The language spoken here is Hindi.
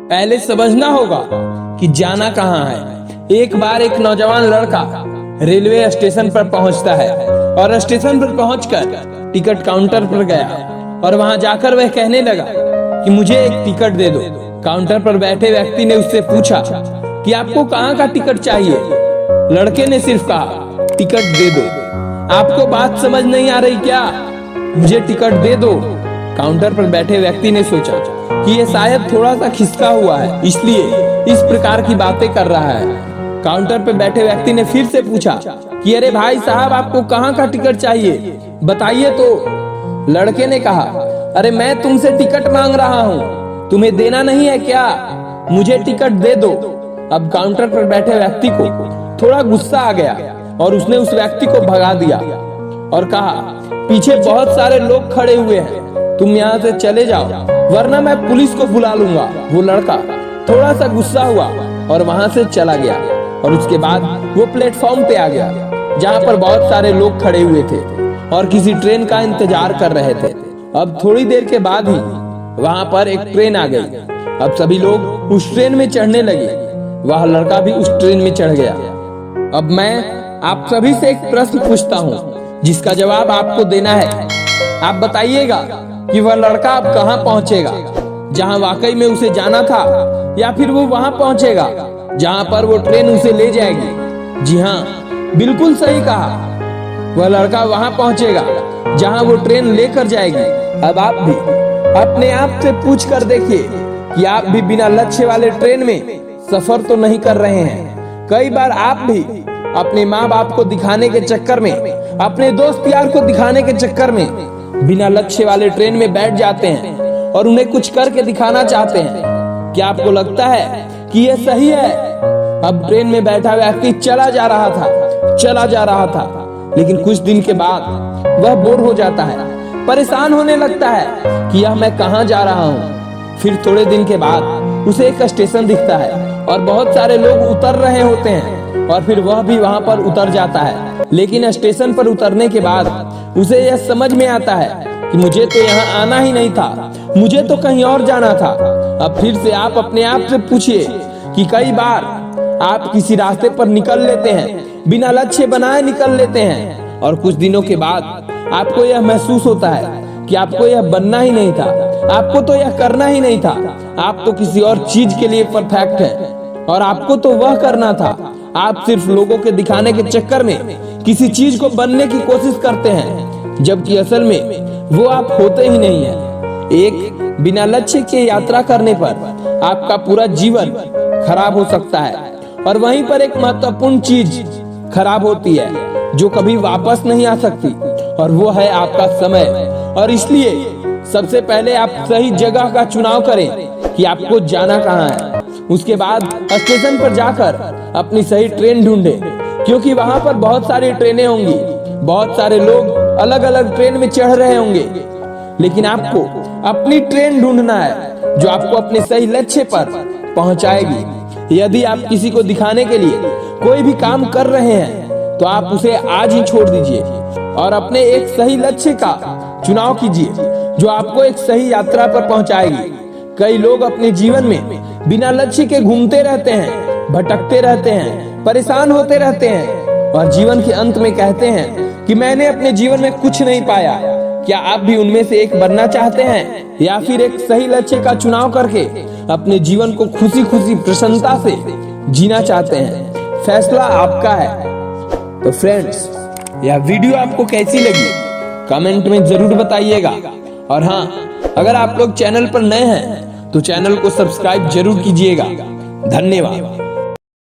पहले समझना होगा कि जाना कहाँ है। एक बार एक नौजवान लड़का रेलवे स्टेशन पर पहुंचता है और स्टेशन पर पहुंचकर टिकट काउंटर पर गया और वहां जाकर वह कहने लगा कि मुझे एक टिकट दे दो। काउंटर पर बैठे व्यक्ति ने उससे पूछा कि आपको कहाँ का टिकट चाहिए। लड़के ने सिर्फ कहा टिकट दे दो। आपको बात समझ नहीं आ रही क्या? मुझे टिकट दे दो। काउंटर पर बैठे व्यक्ति ने सोचा कि ये शायद थोड़ा सा खिसका हुआ है, इसलिए इस प्रकार की बातें कर रहा है। काउंटर पर बैठे व्यक्ति ने फिर से पूछा कि अरे भाई साहब, आपको कहाँ का टिकट चाहिए, बताइए तो। लड़के ने कहा अरे मैं तुमसे टिकट मांग रहा हूँ, तुम्हें देना नहीं है क्या? मुझे टिकट दे दो। अब काउंटर पर बैठे व्यक्ति को थोड़ा गुस्सा आ गया और उसने उस व्यक्ति को भगा दिया और कहा पीछे बहुत सारे लोग खड़े हुए हैं, तुम यहाँ से चले जाओ वरना मैं पुलिस को बुला लूंगा। वो लड़का थोड़ा सा गुस्सा हुआ और वहां से चला गया और उसके बाद वो प्लेटफॉर्म पे आ गया जहाँ पर बहुत सारे लोग खड़े हुए थे और किसी ट्रेन का इंतजार कर रहे थे। अब थोड़ी देर के बाद ही वहां पर एक ट्रेन आ गई। अब सभी लोग उस ट्रेन में चढ़ने लगे। वह लड़का भी उस ट्रेन में चढ़ गया। अब मैं आप सभी से एक प्रश्न पूछता हूँ जिसका जवाब आपको देना है। आप बताइएगा कि वह लड़का अब कहाँ पहुँचेगा, जहाँ वाकई में उसे जाना था, या फिर वो वहां पहुँचेगा जहाँ पर वो ट्रेन उसे ले जाएगी? जी हाँ, बिल्कुल सही कहा, वह लड़का वहां पहुँचेगा जहाँ वो ट्रेन लेकर जाएगी। अब आप भी अपने आप से पूछ कर देखिए कि आप भी बिना लक्ष्य वाले ट्रेन में सफर तो नहीं कर रहे हैं। कई बार आप भी अपने माँ बाप को दिखाने के चक्कर में, अपने दोस्त यार को दिखाने के चक्कर में बिना लक्ष्य वाले ट्रेन में बैठ जाते हैं और उन्हें कुछ करके दिखाना चाहते हैं। क्या आपको लगता है कि यह सही है? अब ट्रेन में बैठा व्यक्ति चला जा रहा था, लेकिन कुछ दिन के बाद वह बोर हो जाता है, परेशान होने लगता है कि यह मैं कहाँ जा रहा हूँ। फिर थोड़े दिन के बाद उसे एक स्टेशन दिखता है और बहुत सारे लोग उतर रहे होते हैं और फिर वह भी वहां पर उतर जाता है। लेकिन स्टेशन पर उतरने के बाद उसे यह समझ में आता है कि मुझे तो यहाँ आना ही नहीं था, मुझे तो कहीं और जाना था। अब फिर से आप अपने आप से पूछिए कि कई बार आप किसी रास्ते पर निकल लेते हैं, बिना लक्ष्य बनाए निकल लेते हैं और कुछ दिनों के बाद आपको यह महसूस होता है कि आपको यह बनना ही नहीं था, आपको तो यह करना ही नहीं था, आप तो किसी और चीज के लिए परफेक्ट हैं और आपको तो वह करना था। आप सिर्फ लोगों के दिखाने के चक्कर में किसी चीज को बनने की कोशिश करते हैं, जबकि असल में वो आप होते ही नहीं हैं। एक बिना लक्ष्य के यात्रा करने पर आपका पूरा जीवन खराब हो सकता है और वहीं पर एक महत्वपूर्ण चीज खराब होती है जो कभी वापस नहीं आ सकती, और वो है आपका समय। और इसलिए सबसे पहले आप सही जगह का चुनाव करें कि आपको जाना कहाँ है। उसके बाद स्टेशन पर जाकर अपनी सही ट्रेन ढूंढें, क्योंकि वहां पर बहुत सारी ट्रेनें होंगी, बहुत सारे लोग अलग अलग ट्रेन में चढ़ रहे होंगे, लेकिन आपको अपनी ट्रेन ढूंढना है जो आपको अपने सही लक्ष्य पर पहुंचाएगी। यदि आप किसी को दिखाने के लिए कोई भी काम कर रहे हैं तो आप उसे आज ही छोड़ दीजिए और अपने एक सही लक्ष्य का चुनाव कीजिए जो आपको एक सही यात्रा पर पहुंचाएगी। कई लोग अपने जीवन में बिना लक्ष्य के घूमते रहते हैं, भटकते रहते हैं, परेशान होते रहते हैं और जीवन के अंत में कहते हैं कि मैंने अपने जीवन में कुछ नहीं पाया। क्या आप भी उनमें से एक बनना चाहते हैं, या फिर एक सही लक्ष्य का चुनाव करके अपने जीवन को खुशी खुशी प्रसन्नता से जीना चाहते हैं? फैसला आपका है। तो फ्रेंड्स, यह वीडियो आपको कैसी लगी कमेंट में जरूर बताइएगा, और हाँ, अगर आप लोग चैनल पर नए हैं तो चैनल को सब्सक्राइब जरूर कीजिएगा। धन्यवाद।